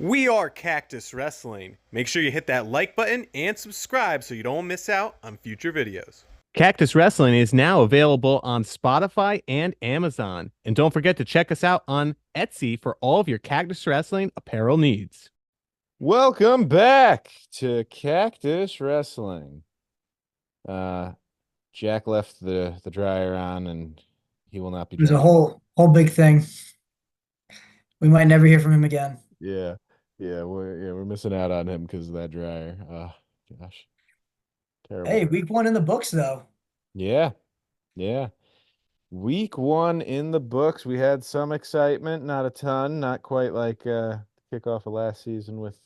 We are Cactus Wrestling. Make sure you hit that like button and subscribe so you don't miss out on future videos. Cactus Wrestling is now available on Spotify and Amazon. And don't forget to check us out on Etsy for all of your Cactus Wrestling apparel needs. Welcome back to Cactus Wrestling. Uh, Jack left the dryer on, and he will not be It was a joining. whole big thing. We might never hear from him again. Yeah, we're missing out on him because of that dryer. Gosh, Hey, terrible. week one in the books though. Yeah, yeah. Week one in the books. We had some excitement, not a ton, not quite like kickoff of last season with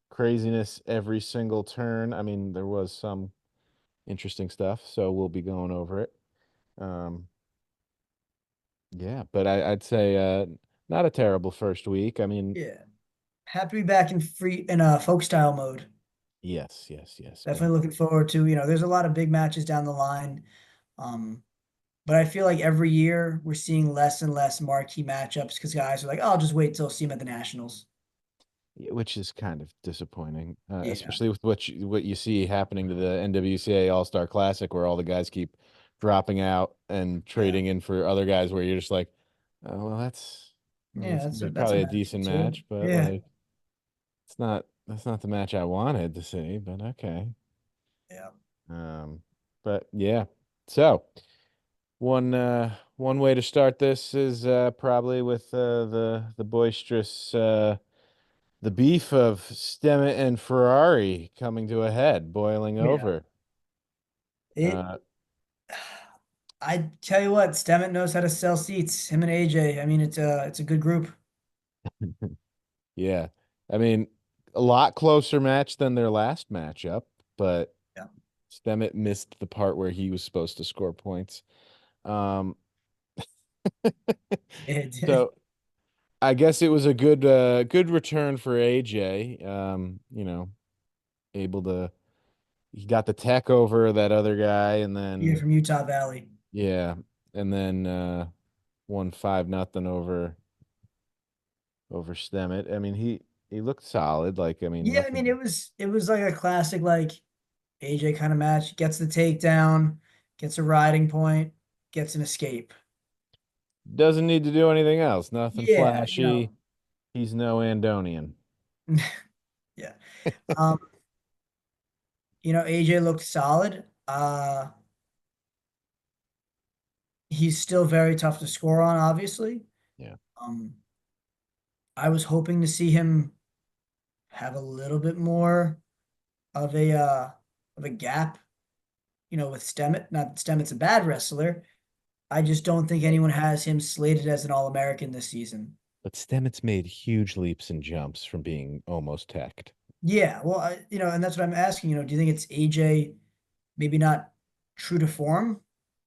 craziness every single turn. I mean, there was some interesting stuff, so we'll be going over it. Um, yeah, but I'd say not a terrible first week. I mean, Yeah. Happy to be back in folk style mode. yes. Definitely looking forward to, there's a lot of big matches down the line. Um, but I feel like every year we're seeing less and less marquee matchups because guys are like, oh, I'll just wait till see him at the Nationals. Which is kind of disappointing, Yeah. especially with what you see happening to the NWCA All-Star Classic, where all the guys keep dropping out and Yeah. trading in for other guys, where you're just like, oh, well, Yeah, that's gonna be that's a probably a match or decent two. match, but Yeah. like, that's not the match I wanted to see, but okay. Yeah. Um, but yeah, so. One way to start this is probably with the boisterous the beef of Stemmet and Ferrari coming to a head, boiling Yeah. over. It Uh, I tell you what, Stemmet knows how to sell seats. Him and AJ. I mean, it's a good group. yeah, I mean, a lot closer match than their last matchup, but Yeah. Stemmet missed the part where he was supposed to score points. Um, It, so I guess it was a good return for AJ. Able to he got the tech over that other guy, and yeah, then from Utah Valley. yeah, and then won 5-0 over Stemmet. I mean, he looked solid. Like, I mean, Yeah, I mean nothing it was like a classic like AJ kind of match. Gets the takedown, gets a riding point, gets an escape. doesn't need to do anything else. Nothing Yeah, flashy. He's no Andonian. yeah. Um, AJ looked solid. He's still very tough to score on, obviously. Yeah. Um, I was hoping to see him have a little bit more of a gap, with Stemmet. Not that Stemmet's a bad wrestler. I just don't think anyone has him slated as an All-American this season. But Stemmet's made huge leaps and jumps from being almost teched. Yeah, well, and that's what I'm asking. Do you think it's AJ maybe not true to form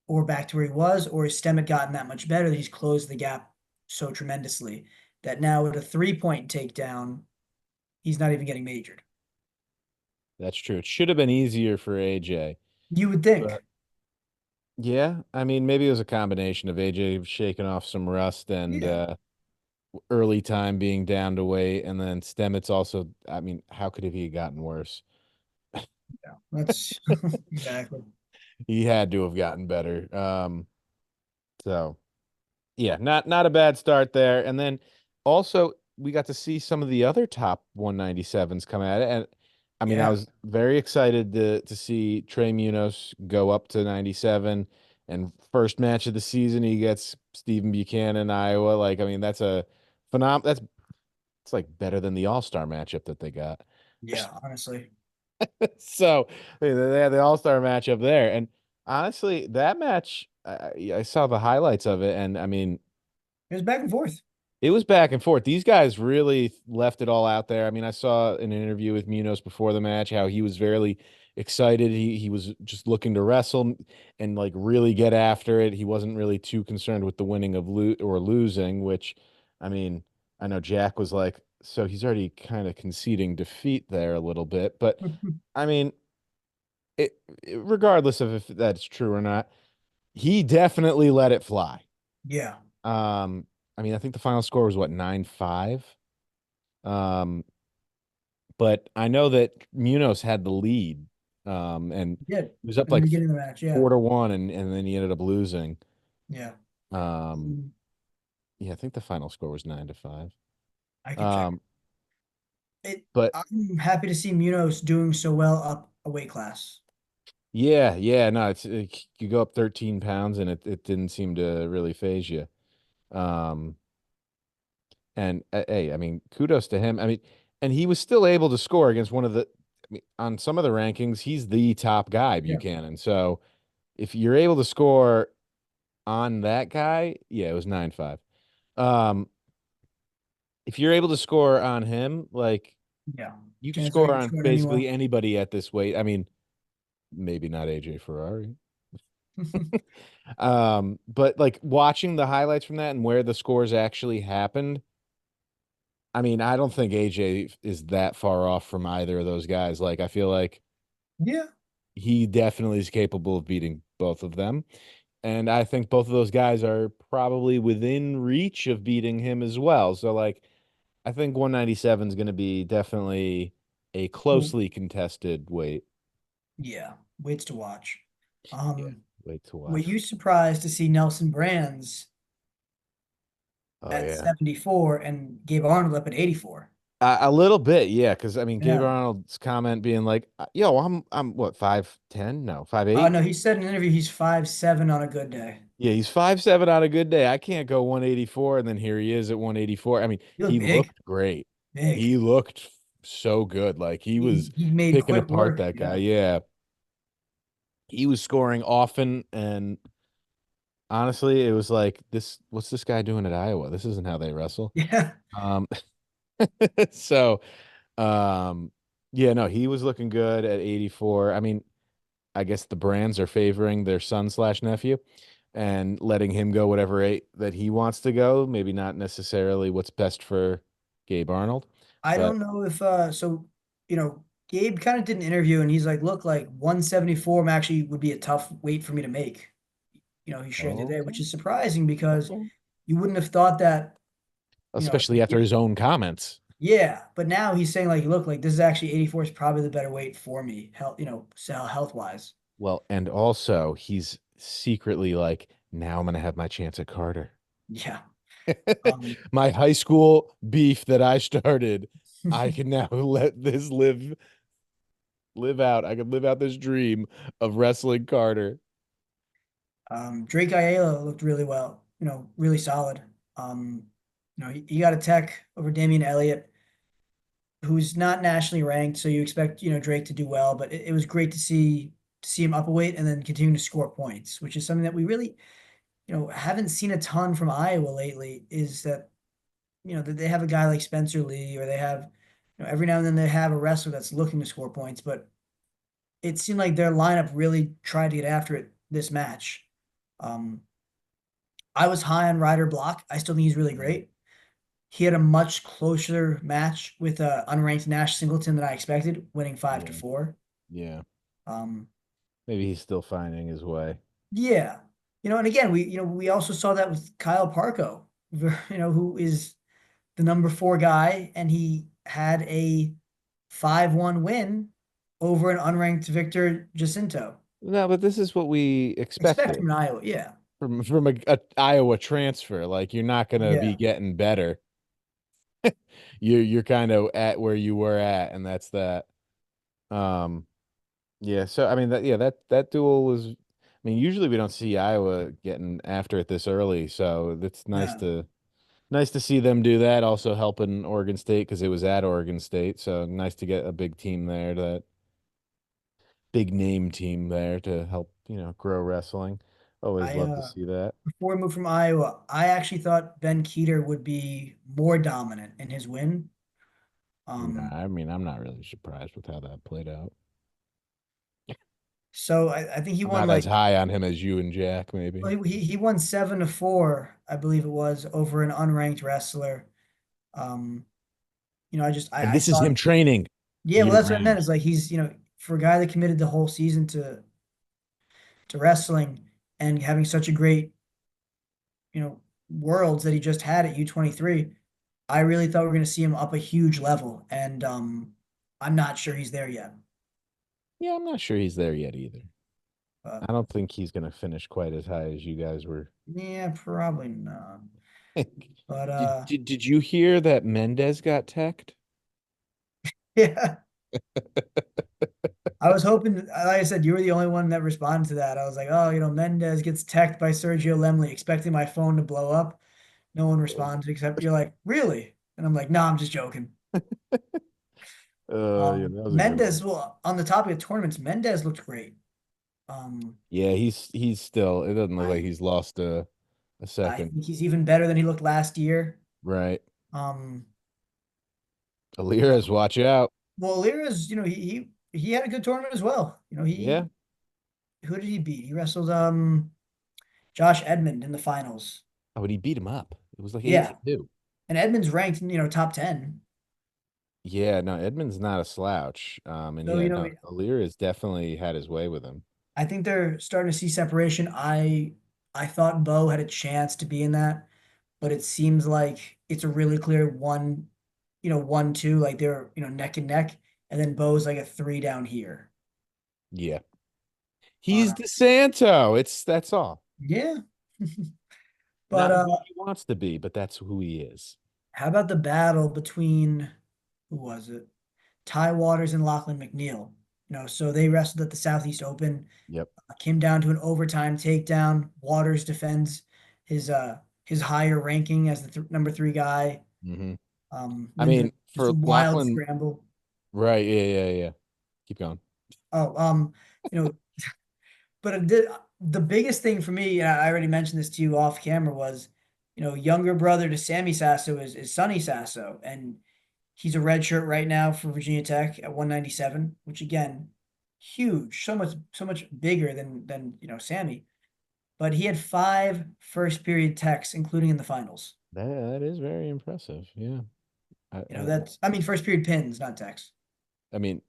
or back to where he was, or has Stemmet gotten that much better that he's closed the gap so tremendously that now with a 3-point takedown, he's not even getting majored? That's true. It should have been easier for AJ. You would think. But yeah, I mean, maybe it was a combination of AJ shaking off some rust and Yeah, early time being down to weight, and then Stemmet's also. I mean, how could he have gotten worse? yeah, that's exactly. He had to have gotten better. So yeah, not a bad start there. And then also we got to see some of the other top 197s come at it. And I mean, I Yeah, was very excited to see Trey Munoz go up to 97 and first match of the season he gets Stephen Buchanan, Iowa. Like, I mean, that's a that's it's like better than the All-Star matchup that they got. yeah, honestly. So they had the All-Star matchup there. And honestly, that match, I saw the highlights of it, and I mean, It was back and forth. it was back and forth. These guys really left it all out there. I mean, I saw an interview with Munoz before the match how he was very excited. He was just looking to wrestle and like really get after it. He wasn't really too concerned with the winning of or losing, which I mean, I know Jack was like, so he's already kind of conceding defeat there a little bit, but I mean, regardless of if that's true or not, he definitely let it fly. Yeah, Um, I mean, I think the final score was what, 9-5? Um, but I know that Munoz had the lead, and He did he was up in the like beginning of the match. Yeah. 4-1, and then he ended up losing. Yeah. Um, Mm, yeah, I think the final score was 9-5. I could check Um, it. but I'm happy to see Munoz doing so well up a weight class. yeah, no, you go up 13 pounds, and it didn't seem to really phase you. Um, and hey, I mean, kudos to him. I mean, and he was still able to score against one of the. I mean, on some of the rankings, he's the top guy, Yeah. Buchanan. So if you're able to score on that guy, yeah, it was 9-5. Um, if you're able to score on him, like Yeah. you can Chances are score you can on score on basically anyone. anybody at this weight. I mean, maybe not AJ Ferrari. But like watching the highlights from that and where the scores actually happened, I mean, I don't think AJ is that far off from either of those guys. Like, I feel like Yeah. he definitely is capable of beating both of them. And I think both of those guys are probably within reach of beating him as well. So, like, I think 197 is going to be definitely a Well, closely contested weight. yeah. Waits to watch. Yeah, weight to Were watch. you surprised to see Nelson Brands Oh, at yeah. 74 and Gabe Arnold up at 84? A little bit, yeah, because I mean, Gabe Yeah. Arnold's comment being like, "Yo, I'm what 5'10"? No, 5'8". No, he said in an interview he's 5'7" on a good day. Yeah, he's 5'7" on a good day. I can't go 184, and then here he is at 184. I mean, He looked he big, looked great. big. He looked so good. Like he was He made picking quick apart work. that guy. Yeah. Yeah, he was scoring often, and honestly, it was like this. What's this guy doing at Iowa? This isn't how they wrestle. Yeah. Um, so, um, yeah, no, he was looking good at 84. I mean, I guess the brands are favoring their son slash nephew and letting him go whatever rate that he wants to go. Maybe not necessarily what's best for Gabe Arnold, I but don't know if so Gabe kind of did an interview and he's like, look, like 174 actually would be a tough weight for me to make. He shared the other day, which okay, is surprising because okay. you wouldn't have thought that, Especially yeah, after his own comments. yeah, but now he's saying like, look, like this is actually 84 is probably the better weight for me, health wise. Well, and also he's secretly like, now I'm gonna have my chance at Carter. Yeah. Um, My high school beef that I started, I can now let this live out. I can live out this dream of wrestling Carter. Drake Ayala looked really well, really solid. He got a tech over Damian Elliott, who's not nationally ranked, so you expect, Drake to do well, but it was great to see him up a weight and then continue to score points, which is something that we really, haven't seen a ton from Iowa lately, is that, that they have a guy like Spencer Lee, or they have, every now and then they have a wrestler that's looking to score points, but it seemed like their lineup really tried to get after it this match. Um, I was high on Ryder Block. I still think he's really Mm, great. He had a much closer match with unranked Nash Singleton than I expected, winning five to yeah, four. yeah. Um, Maybe he's still finding his way. yeah, and again, we also saw that with Kyle Parko, who is the number four guy, and he had a 5-1 win over an unranked Victor Jacinto. No, but this is what we Expect expected from an Iowa, yeah, from a Iowa transfer. Like you're not gonna be yeah. getting better. You're kind of at where you were at, and that's that. Um, yeah. So I mean that duel was. I mean, usually we don't see Iowa getting after it this early, so it's Yeah. nice to see them do that. Also helping Oregon State because it was at Oregon State, so nice to get a big team there, that big name team there to help grow wrestling. Always I love to see that. Before we move from Iowa, I actually thought Ben Keeter would be more dominant in his win. Nah, Um, I mean, I'm not really surprised with how that played out. so I think he I'm won not as like, high on him as you and Jack, maybe. well, he won 7-4, I believe it was, over an unranked wrestler. Um, I just And I this is thought, him training yeah, well, year that's what I meant. round. Is like he's, for a guy that committed the whole season to wrestling and having such a great, worlds that he just had at U23. I really thought we were going to see him up a huge level, and I'm not sure he's there yet. Yeah, I'm not sure he's there yet either. But I don't think he's going to finish quite as high as you guys were. yeah, probably not. But Did you hear that Mendez got teched? yeah, I was hoping, like I said, you were the only one that responded to that. I was like, oh, Mendez gets teched by Sergio Lemley, expecting my phone to blow up. No one responded except you're like, really? And I'm like, no, I'm just joking. Yeah, that was a good one. Mendez, well, on the topic of tournaments, Mendez looked great. Yeah, he's still. It doesn't look like I he's lost a I second. think he's even better than he looked last year. Right. Um, you know, Alirez, watch out. well, Alirez, he had a good tournament as well. Yeah. Who did he beat? He wrestled Josh Edmond in the finals. Oh, but he beat him up. It was like eight Yeah, to two. and Edmond's ranked, top 10. Yeah, no, Edmund's not a slouch. And So, yeah, no, Alirez definitely had his way with him. I think they're starting to see separation. I thought Bo had a chance to be in that, but it seems like it's a really clear 1-2, like they're, neck and neck, and then Bo's like a 3 down here. Yeah. But He's DeSanto. That's all. yeah. But Not who he wants to be, but that's who he is. how about the battle between who was it? Ty Waters and Lachlan McNeil. So they wrestled at the Southeast Open. Yep. Came down to an overtime takedown. Waters defends his higher ranking as the number 3 guy. Hmm. I Wins mean, just for a wild Lachlan, scramble. right? Yeah. Keep going. Oh, you know, but the biggest thing for me, and I already mentioned this to you off camera, was, younger brother to Sammy Sasso is Sonny Sasso, and he's a red shirt right now for Virginia Tech at 197, which again, huge, so much bigger than Sammy. But he had 5 first period techs, including in the finals. That is very impressive. Yeah. I mean first period pins, not techs. I mean,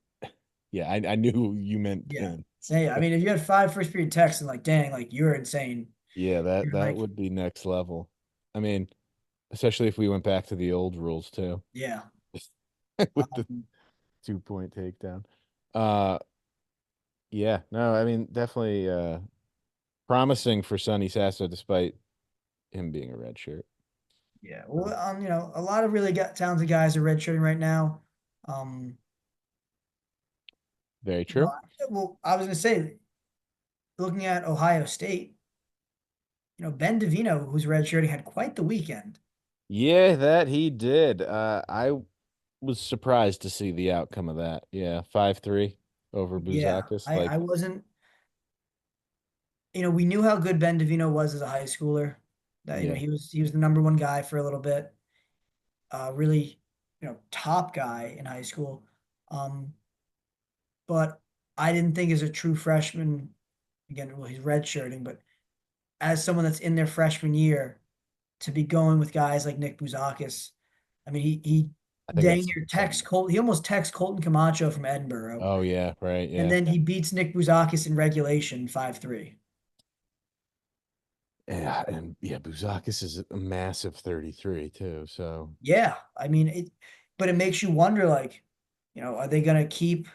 yeah, I knew you meant Yeah. pin. Say, I mean, if you had 5 first period techs and like, dang, like you're insane. Yeah, that You're that like, would be next level. I mean, especially if we went back to the old rules too, yeah. with the Um, 2 point takedown. Uh, yeah, no, I mean, definitely promising for Sonny Sasso despite him being a red shirt. yeah. Well, a lot of really talented guys are redshirting right now. Very You know, true. well, I was gonna say, looking at Ohio State, Ben DeVino, who's redshirting, had quite the weekend. Yeah, that he did. I was surprised to see the outcome of that. Yeah, 5-3 over Yeah, Buzakis. I wasn't. We knew how good Ben DeVino was as a high schooler. That Yeah, he was the number 1 guy for a little bit. Really, top guy in high school. Um, but I didn't think as a true freshman, again, well, he's redshirting, but as someone that's in their freshman year, to be going with guys like Nick Buzakis. I mean, he I think dang that's near he almost texts Colton Camacho from Edinburgh, oh yeah, right, and yeah. then he beats Nick Buzakis in regulation 5-3. Yeah, and yeah, Buzakis is a massive 33 too. So Yeah, I mean but it makes you wonder, like, are they gonna keep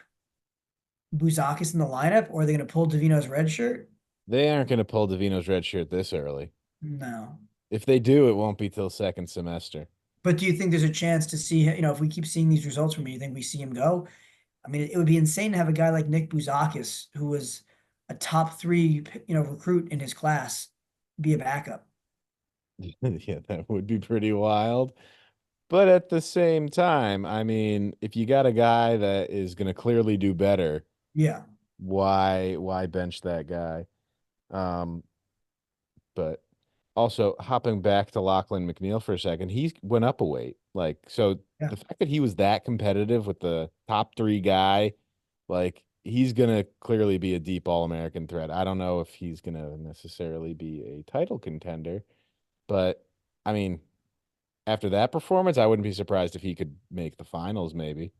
Buzakis in the lineup, or are they gonna pull Davino's red shirt? they aren't going to pull Davino's red shirt this early. No. If they do, it won't be till second semester. But do you think there's a chance to see, if we keep seeing these results from you think we see him go? I mean, it would be insane to have a guy like Nick Buzakis, who was a top 3, recruit in his class, be a backup. Yeah, that would be pretty wild. But at the same time, I mean, if you got a guy that is going to clearly do better, Yeah. why bench that guy? Um, but also hopping back to Lachlan McNeil for a second, he went up a weight. Like, so Yeah. the fact that he was that competitive with the top 3 guy, like he's gonna clearly be a deep All-American threat. I don't know if he's gonna necessarily be a title contender, but I mean, after that performance, I wouldn't be surprised if he could make the finals, maybe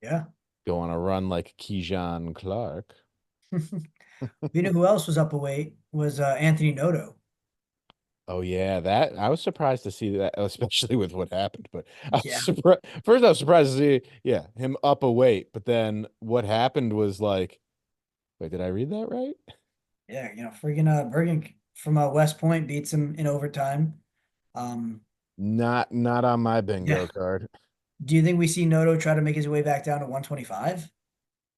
Yeah. go on a run like Keyshawn Clark. You know who else was up a weight was Anthony Noto. Oh yeah, that I was surprised to see that, especially with what happened. But I was Yeah. surprised. First, I was surprised to see, yeah, him up a weight. But then what happened was like, wait, did I read that right? Yeah, freaking Bergen from West Point beats him in overtime. Um, Not on my yeah. bingo card. Do you think we see Noto try to make his way back down to 125?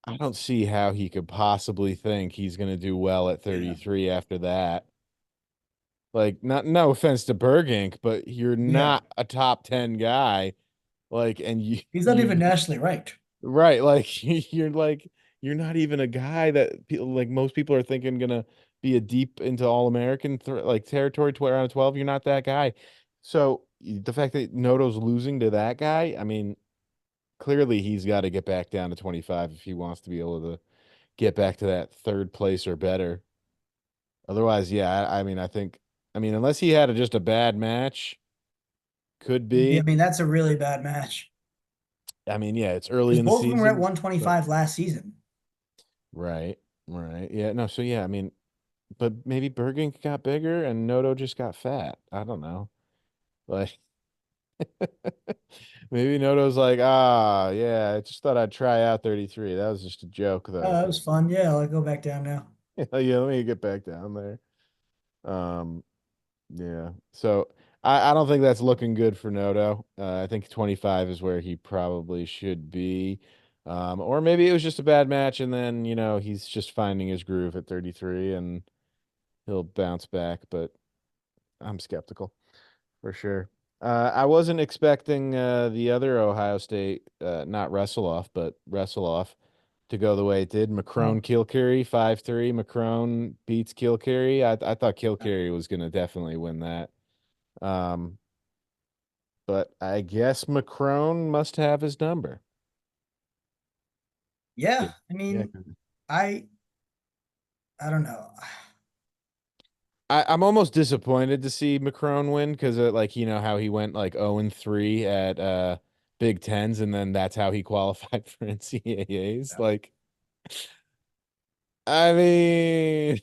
I don't see how he could possibly think he's going to do well at Yeah. 33 after that. Like, no offense to Bergink, but you're Yeah. not a top 10 guy. Like, and He's not even nationally ranked. right, like you're not even a guy that people like most people are thinking gonna be a deep into All American like territory around 12. You're not that guy. So the fact that Noto's losing to that guy, I mean, clearly he's got to get back down to 25 if he wants to be able to get back to that third place or better. Otherwise, yeah, I mean, I mean, unless he had just a bad match, could Yeah, I be. mean, that's a really bad match. I mean, yeah, it's early Because in the both of them were at season, but 125 last season. right, right, yeah, no, so yeah, I mean, but maybe Bergen got bigger and Noto just got fat. I don't know, like maybe Noto's like, yeah, I just thought I'd try out 33. That was just a joke, Oh, though. that was fun. Yeah, I'll go back down now. Yeah, let me get back down there. Um, Yeah. So I don't think that's looking good for Noto. I think 25 is where he probably should be. Or maybe it was just a bad match and then, he's just finding his groove at 33 and he'll bounce back, but I'm skeptical for sure. I wasn't expecting the other Ohio State, not wrestle off, but wrestle off to go the way it did. Oh, Macron Kilcarry 5-3. Macron beats Kilcarry. I thought yeah. Kilcarry was going to definitely win that. Um, but I guess Macron must have his number. Yeah, Yeah. I Yeah. mean, I I don't know. I'm almost disappointed to see Macron win because like how he went like 0-3 at Big Tens and then that's how he qualified for NCAAs. Yeah. Like, I mean,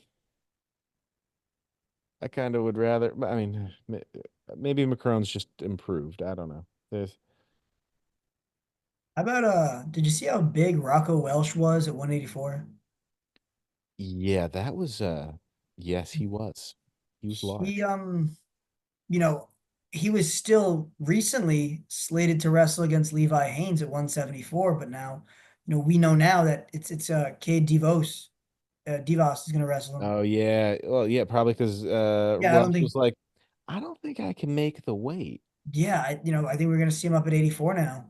I kind of would rather. I mean, maybe Macron's just improved. I don't know. There's How about did you see how big Rocco Welsh was at 184? yeah, that was yes, he was. He was He large. you know, he was still recently slated to wrestle against Levi Haynes at 174, but now, we know now that it's Cade DeVos. DeVos is gonna wrestle him. Oh yeah. Well, yeah, probably because Yeah, I don't Rush think was like, I don't think I can make the weight, yeah, I think we're gonna see him up at 84 now.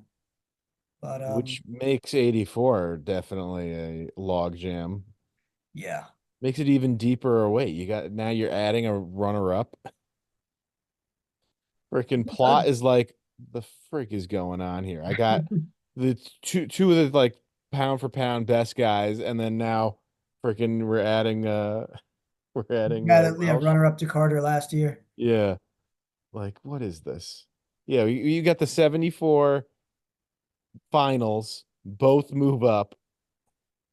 But which makes 84 definitely a log jam. yeah. Makes it even deeper a weight. You got now you're adding a runner up. Freaking plot is like the frick is going on here. I got the two of the like pound for pound best guys, and then now freaking we're adding Guy that, yeah, Welsh. runner up to Carter last year. Yeah. Like, what is this? Yeah, you got the 74 finals, both move up,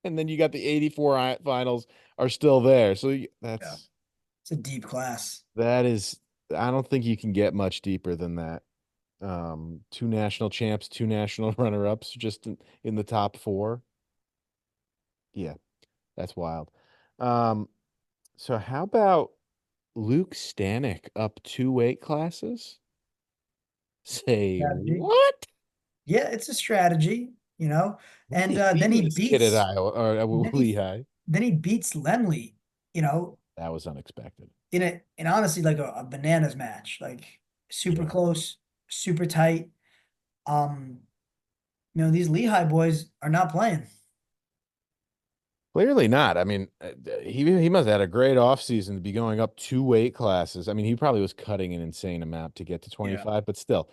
and then you got the 84 finals are still there. So Yeah. It's a deep class. that is, I don't think you can get much deeper than that. Two national champs, two national runner-ups, just in the top four. Yeah, that's wild. Um, so how about Luke Stanek up two weight classes? Say Strategy. what? Yeah, it's a strategy. What are And they then he feeding this kid at beats Iowa or then he Lehigh? then he beats Lemley, you know, That was unexpected. in honestly like a bananas match. Like super Yeah. close, super tight. Um, these Lehigh boys are not playing. Clearly not. I mean, he must have had a great offseason to be going up two weight classes. I mean, he probably was cutting an insane amount to get to Yeah. 25, but still,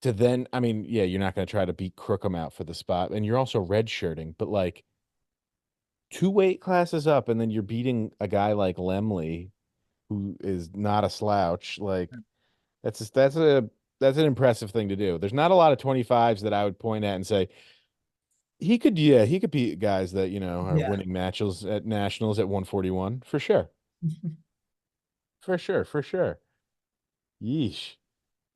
to then, I mean, yeah, you're not going to try to beat Crookham out for the spot, and you're also redshirting, but like two weight classes up, and then you're beating a guy like Lemley, who is not a slouch. Like that's an impressive thing to do. There's not a lot of 25s that I would point at and say he could beat guys that, are Yeah. winning matches at nationals at 141 for sure. For sure, for sure. Yeesh.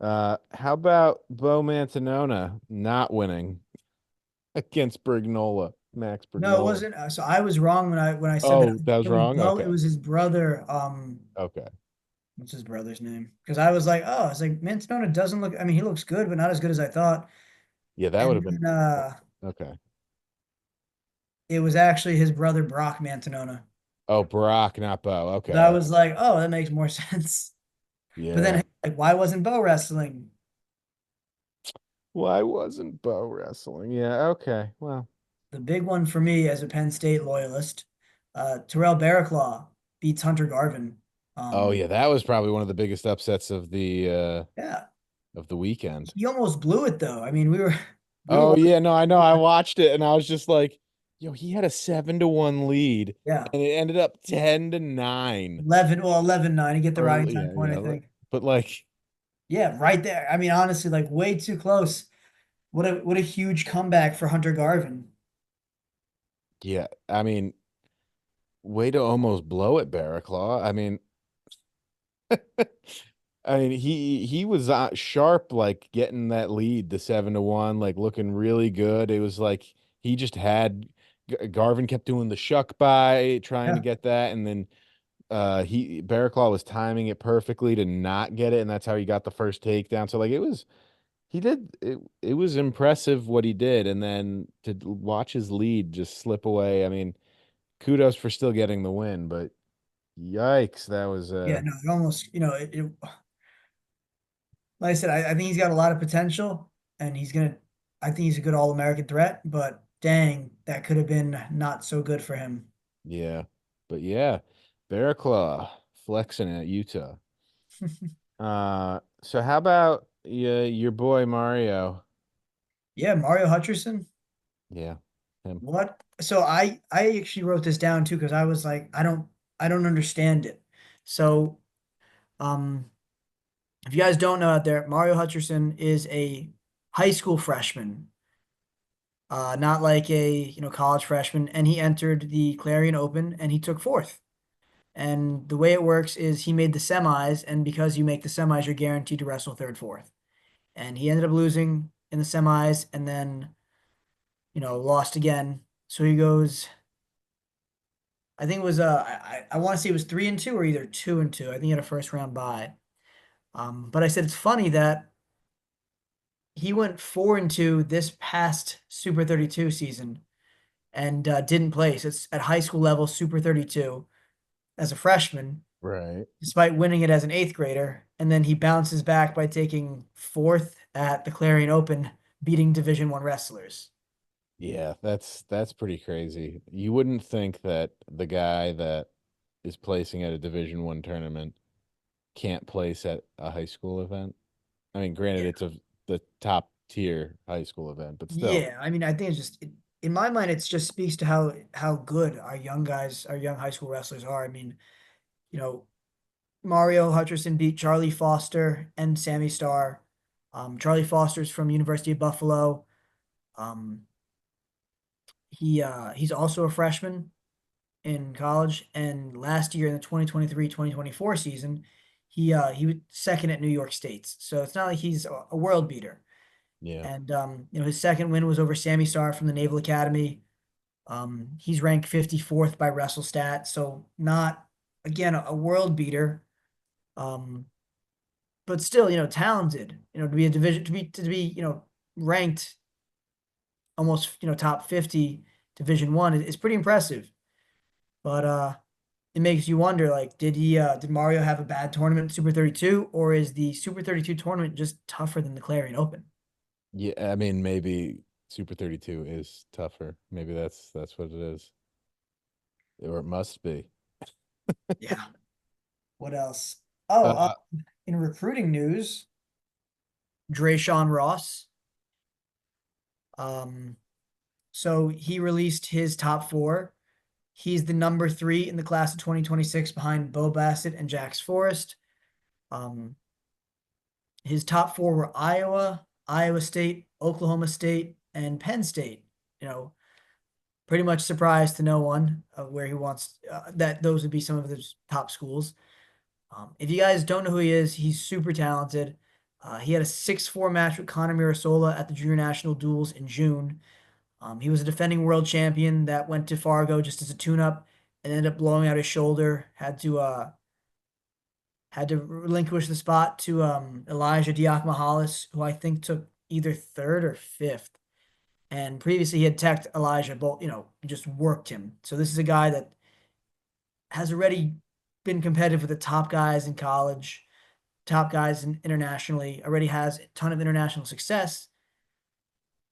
How about Bo Mantanona not winning against Brignola, Max No, it Brignola? wasn't. So I was wrong when I said that Oh, that was it was wrong. Bo. It Okay. was his brother. Okay. What's his brother's name? Because I was like, oh, it's like Mantonona doesn't look. I mean, he looks good, but not as good as I thought. Yeah, that would And have been then okay. it was actually his brother Brock Mantonona. Oh, Brock, not Bo. So I Okay. was like, oh, that makes more sense. But Yeah. then, like, why wasn't Bo wrestling? Why wasn't Bo wrestling? Yeah, okay. Well, The big one for me as a Penn State loyalist, Terrell Barraclaw beats Hunter Garvin. oh Um, yeah, that was probably one of the biggest upsets yeah, of the weekend. he almost blew it though. I mean, we were Oh watching, yeah, no, I know. I watched it and I was just like, yo, he had a 7-1 lead yeah, and it ended up 10-9. 11-9. You get the Or riding time yeah, point, I yeah. think. But like, Yeah, right there. I mean, honestly, like way too close. What a huge comeback for Hunter Garvin. yeah, I mean, way to almost blow it, Barraclaw. I mean, he was sharp, like getting that lead, the 7-1, like looking really good. It was like he just had Garvin kept doing the shuck by, trying to Yeah, get that, and then he Barraclaw was timing it perfectly to not get it, and that's how he got the first takedown. So like it was impressive what he did, and then to watch his lead just slip away. I mean, kudos for still getting the win, but yikes, that was yeah. No, it almost. Like I said, I think he's got a lot of potential, and he's gonna. I think he's a good All American threat, but dang, that could have been not so good for him. yeah. But yeah, Barraclaw flexing at Utah. So how about your boy Mario? Yeah, Mario Hutcherson. Yeah, him. What? So I actually wrote this down too because I was like, I don't understand it. So um, if you guys don't know out there, Mario Hutcherson is a high school freshman, not like a college freshman, and he entered the Clarion Open and he took fourth. And the way it works is he made the semis, and because you make the semis, you're guaranteed to wrestle third, fourth. And he ended up losing in the semis, and then lost again. So he goes. I think it was I want to say it was 3-2 or either 2-2. I think he had a first round bye. But I said it's funny that he went 4-2 this past Super 32 season and didn't place. It's at high school level Super 32 as a freshman, Right. despite winning it as an eighth grader. And then he bounces back by taking fourth at the Clarion Open, beating Division One wrestlers. Yeah, that's pretty crazy. You wouldn't think that the guy that is placing at a Division 1 tournament can't place at a high school event. I mean, granted, Yeah. it's the top tier high school event, but still. Yeah, I mean, I think it's just in my mind, it just speaks to how good our young guys, our young high school wrestlers are. I mean, you know, Mario Hutcherson beat Charlie Foster and Sammy Starr. Charlie Foster's from University of Buffalo. Um, he's also a freshman in college, and last year in the 2023-2024 season, he was second at New York State. So it's not like he's a world beater. Yeah. And his second win was over Sammy Starr from the Naval Academy. He's ranked 54th by WrestleStat, so not again a world beater, um, but still talented. To be a division to be ranked almost top 50 Division One is pretty impressive. But it makes you wonder, like, did Mario have a bad tournament in Super 32, or is the Super 32 tournament just tougher than the Clarion Open? Yeah, I mean, maybe Super 32 is tougher. Maybe that's what it is. Or it must be. Yeah. What else? Oh, Uh, in recruiting news, Drayshawn Ross. Um, so he released his top four. He's the number three in the class of 2026 behind Bo Bassett and Jax Forrest. Um, his top four were Iowa, Iowa State, Oklahoma State, and Penn State. Pretty much surprised to no one of where he wants that those would be some of his top schools. If you guys don't know who he is, he's super talented. He had a 6-4 match with Conor Mirasola at the Junior National Duels in June. He was a defending world champion that went to Fargo just as a tune-up and ended up blowing out his shoulder. Had to relinquish the spot to Elijah Diakomahalis, who I think took either third or fifth. And previously he had teched Elijah, both just worked him. So this is a guy that has already been competitive with the top guys in college, top guys internationally, already has a ton of international success,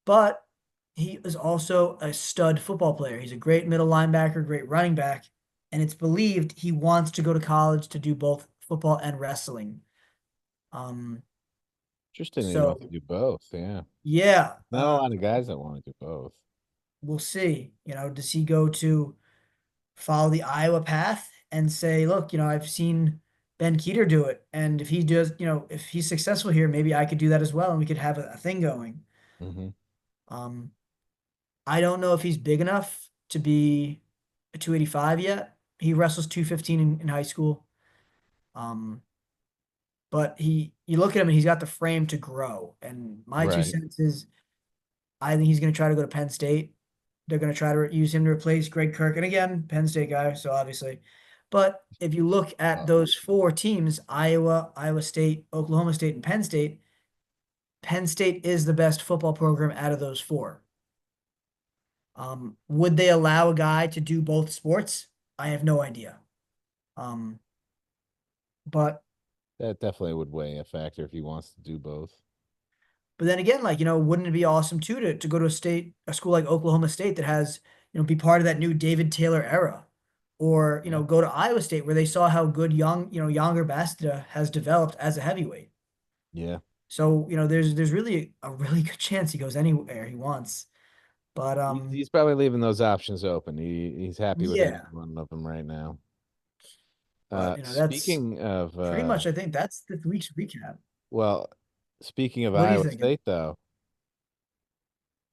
but he is also a stud football player. He's a great middle linebacker, great running back, and it's believed he wants to go to college to do both football and wrestling. Um, Interesting that he so wants to do both. Yeah. yeah, Not a lot of guys that want to do both. we'll see. Does he go to follow the Iowa path and say, look, I've seen Ben Keeter do it. And if he does, if he's successful here, maybe I could do that as well. And we could have a thing going. Mm-hmm. Um, I don't know if he's big enough to be a 285 yet. He wrestles 215 in high school. But you look at him and he's got the frame to grow. And my two Right. cents is I think he's going to try to go to Penn State. They're going to try to use him to replace Greg Kirk. And again, Penn State guy, so obviously. But if you look at those four teams, Iowa, Iowa State, Oklahoma State, and Penn State is the best football program out of those four. Would they allow a guy to do both sports? I have no idea. But That definitely would weigh a factor if he wants to do both. But then again, wouldn't it be awesome too to go to a school like Oklahoma State that has, be part of that new David Taylor era, or Yeah. go to Iowa State where they saw how good younger Bastida has developed as a heavyweight. Yeah. So there's really a really good chance he goes anywhere he wants. But He's probably leaving those options open. He's happy with any yeah, one of them right now. but that's Speaking of pretty much. I think that's this week's recap. well, speaking of What are you Iowa thinking? State though,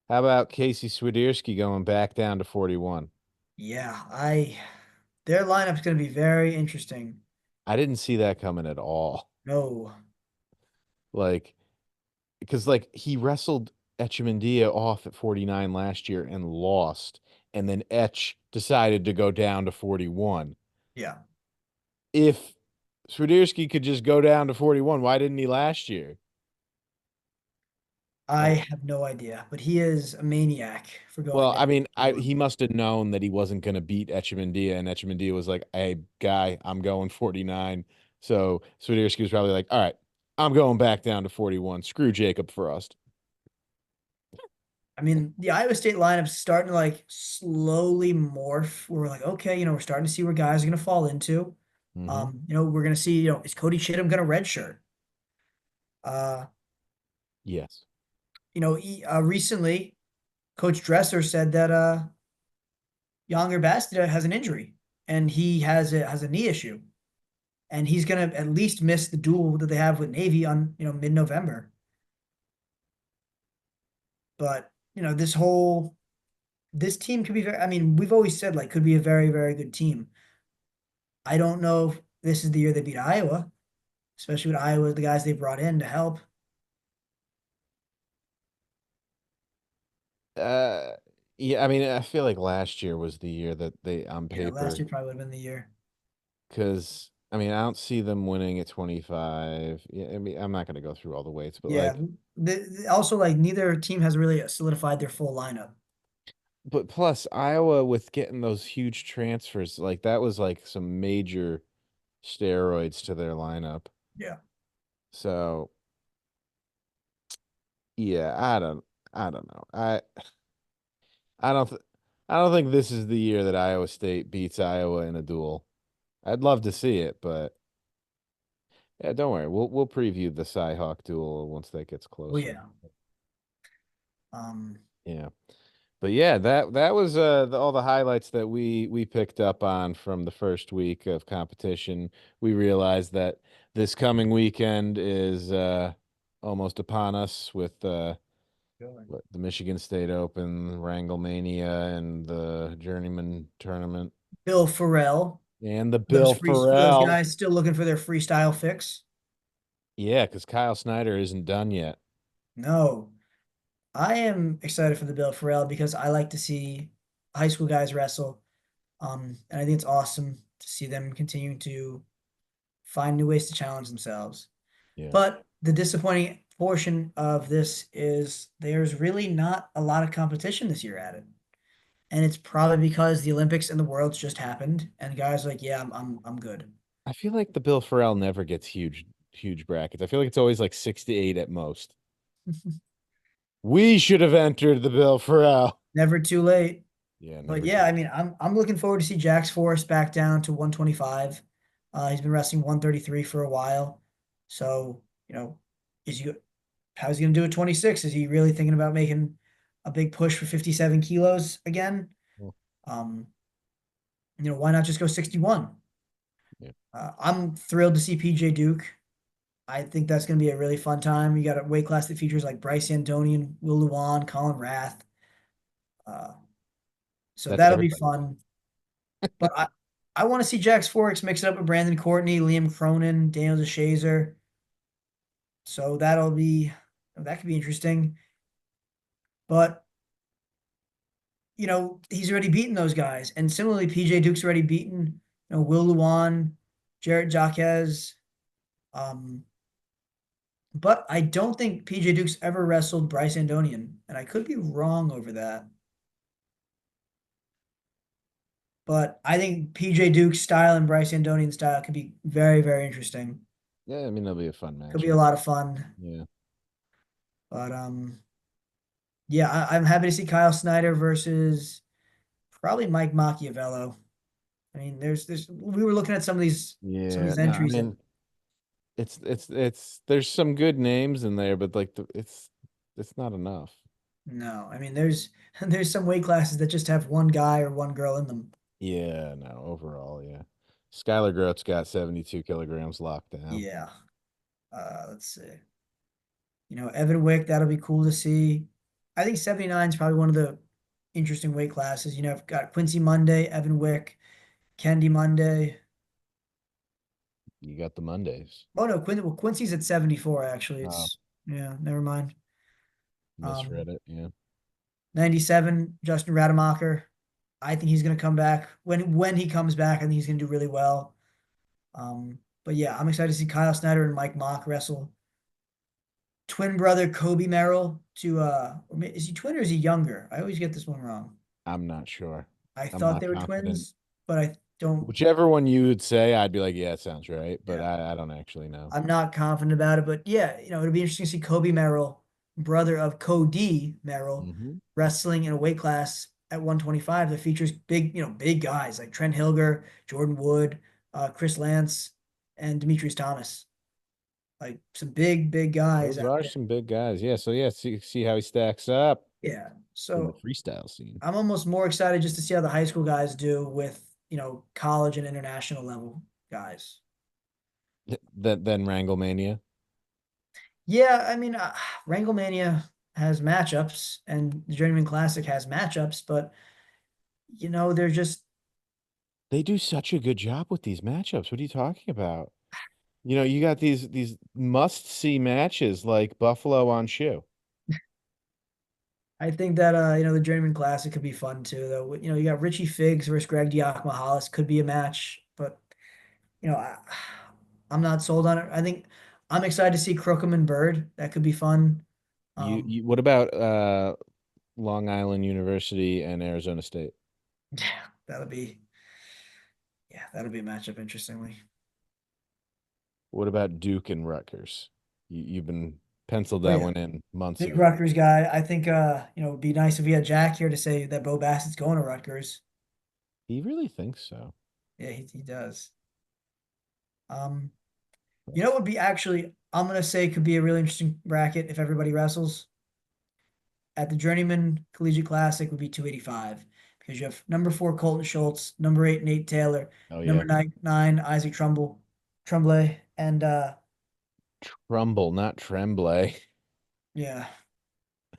how about Casey Swiderski going back down to 41? Yeah, their lineup's going to be very interesting. I didn't see that coming at all. No, Like, because like he wrestled Echemendia off at 49 last year and lost, and then Etch decided to go down to 41. yeah. If Swiderski could just go down to 41, why didn't he last year? I Like, have no idea, but he is a maniac for going well, down. I mean, he must have known that he wasn't going to beat Echemendia, and Echemendia was like, "Hey, guy, I'm going 49." So Swiderski was probably like, "All right, I'm going back down to 41. Screw Jacob Frost." I mean, the Iowa State lineup's starting to slowly morph. We're like, okay, we're starting to see where guys are going to fall into. Mm-hmm. We're going to see, is Cody Chittum going to redshirt? Uh, Yes. Recently, Coach Dresser said that Younger Bastida has an injury and he has a knee issue, and he's going to at least miss the duel that they have with Navy on mid-November. But this team could be very. I mean, we've always said could be a very, very good team. I don't know if this is the year they beat Iowa, especially with Iowa, the guys they brought in to help. Uh, yeah, I mean, I feel like last year was the year that they, on Yeah, last paper, year probably would have been the year. because I mean, I don't see them winning at 25. Yeah, I mean, I'm not going to go through all the weights, but Yeah. like, Also, neither team has really solidified their full lineup. but plus Iowa with getting those huge transfers, like that was like some major steroids to their lineup. Yeah. So yeah, I don't know. I don't, th I don't think this is the year that Iowa State beats Iowa in a duel. I'd love to see it, but yeah, don't worry. We'll preview the Cy-Hawk duel once that gets Well, closer. yeah. Um, Yeah. But yeah, that was all the highlights that we picked up on from the first week of competition. We realized that this coming weekend is almost upon us with the Michigan State Open, Wranglemania, and the Journeyman tournament. Bill Farrell. And the Those Bill for those Ferrell. guys still looking for their freestyle fix. Yeah, because Kyle Snyder isn't done yet. No, I am excited for the Bill Ferrell because I like to see high school guys wrestle. And I think it's awesome to see them continuing to find new ways to challenge themselves. Yeah. But the disappointing portion of this is there's really not a lot of competition this year at it. And it's probably because the Olympics and the Worlds just happened, and guys are like, yeah, I'm good. I feel like the Bill Ferrell never gets huge brackets. I feel like it's always like 6 to 8 at most. We should have entered the Bill Ferrell. Never too late. Yeah, But never yeah, too. I mean, I'm looking forward to see Jax Forrest back down to 125. He's been wrestling 133 for a while. So, is he how's he gonna do at 26? Is he really thinking about making a big push for 57 kilos again? Well, Um, why not just go 61? yeah. I'm thrilled to see PJ Duke. I think that's going to be a really fun time. You got a weight class that features like Bryce Antonian, Will Luan, Colin Rath. Uh, so That's that'll be everybody. fun. But I want to see Jax Forex mix it up with Brandon Courtney, Liam Cronin, Daniel DeShazer. So that could be interesting. But he's already beaten those guys. And similarly, PJ Duke's already beaten, Will Luan, Jarrett Jaquez. But I don't think PJ Duke's ever wrestled Bryce Andonian, and I could be wrong over that. But I think PJ Duke's style and Bryce Andonian's style could be very, very interesting. Yeah, I mean that'll be a fun Could be a matchup. lot of fun. Yeah. But yeah, I'm happy to see Kyle Snyder versus probably Mike Macchiavello. I mean, there's we were looking at some of Yeah. these No, I entries. mean it's there's some good names in there, but like it's not enough. No, I mean there's some weight classes that just have one guy or one girl in them. Yeah, no, overall, yeah. Skylar Grote's got 72 kilograms locked down. Yeah. Let's see. Evan Wick, that'll be cool to see. I think 79 is probably one of the interesting weight classes. I've got Quincy Monday, Evan Wick, Kendi Monday. You got the Mondays. Oh no, Quincy's at 74 actually. Oh, Yeah, never mind. misread Um, it. Yeah. 97, Justin Rademacher. I think he's gonna come back. When he comes back, I think he's gonna do really well. But yeah, I'm excited to see Kyle Snyder and Mike Mock wrestle. Twin brother Kobe Merrill to is he twin or is he younger? I always get this one wrong. I'm not sure. I I'm thought not they were confident. twins, but I don't. Whichever one you would say, I'd be like, yeah, it sounds right. But Yeah, I don't actually know. I'm not confident about it. But yeah, it'll be interesting to see Kobe Merrill, brother of Cody Merrill, Hmm. wrestling in a weight class at 125 that features big guys like Trent Hilger, Jordan Wood, Chris Lance, and Demetrius Thomas. Like some big guys Those out are there. some big guys. Yeah. So yeah, see how he stacks up Yeah. in the So freestyle scene. I'm almost more excited just to see how the high school guys do with, college and international level guys. Then Wranglemania. Yeah, I mean, Wranglemania has matchups and the Journeyman Classic has matchups, but they're just They do such a good job with these matchups. What are you talking about? You got these must see matches like Buffalo on Shoe. I think that the Journeyman Classic could be fun too, though. You got Richie Figs versus Greg Diakmahalis could be a match, but you know, I, I'm not sold on it. I think I'm excited to see Crookham and Bird. That could be fun. You what about Long Island University and Arizona State? Yeah, that'll be that'll be a matchup. Interestingly, What about Duke and Rutgers? You've been penciled oh that yeah, one in months big ago. Rutgers guy. I think it'd be nice if we had Jack here to say that Bo Bassett's going to Rutgers. He really thinks so. Yeah, he does. Um, what would be actually I'm gonna say could be a really interesting bracket if everybody wrestles at the Journeyman Collegiate Classic would be 285 because you have number 4 Colton Schultz, number 8 Nate Taylor, Oh yeah, number nine Isaac Tremblay, and Trumbull, not Tremblay. yeah,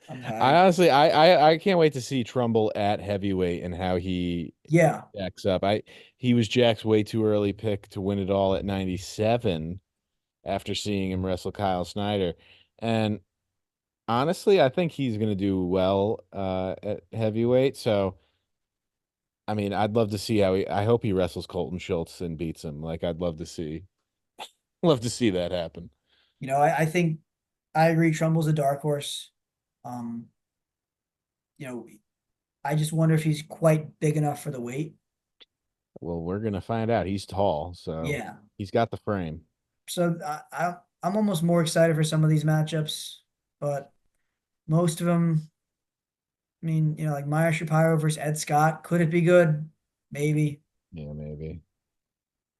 I'm I hyped. honestly, I can't wait to see Trumbull at heavyweight and how he Yeah. jacks up. He was Jack's way too early pick to win it all at 97 after seeing him wrestle Kyle Snyder. And honestly, I think he's going to do well at heavyweight. So, I mean, I'd love to see how I hope he wrestles Colton Schultz and beats him. Like, I'd love to see that happen. I think I agree. Trumbull's a dark horse. Um, you know, I just wonder if he's quite big enough for the weight. Well, we're going to find out. He's tall, so Yeah. he's got the frame. So I'm almost more excited for some of these matchups, but most of them, I mean, like Meyer Shapiro versus Ed Scott, could it be good? Maybe, Yeah, maybe.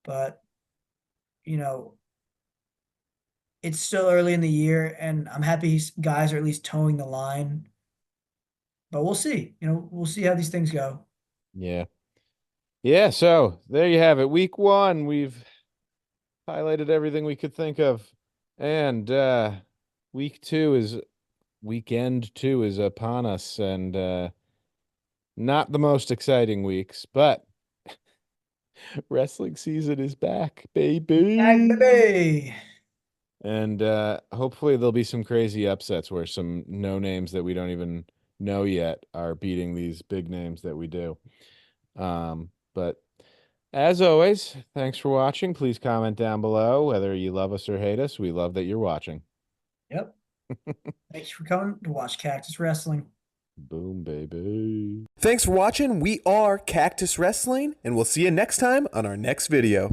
but you know, it's still early in the year, and I'm happy guys are at least towing the line. But we'll see. We'll see how these things go. Yeah. Yeah, so there you have it. Week 1, we've highlighted everything we could think of. And weekend 2 is upon us, and not the most exciting weeks, but wrestling season is back, baby. Back, baby. And hopefully there'll be some crazy upsets where some no names that we don't even know yet are beating these big names that we do. But as always, thanks for watching. Please comment down below whether you love us or hate us. We love that you're watching. Yep. Thanks for coming to watch Cactus Wrestling. Boom, baby. Thanks for watching. We are Cactus Wrestling, and we'll see you next time on our next video.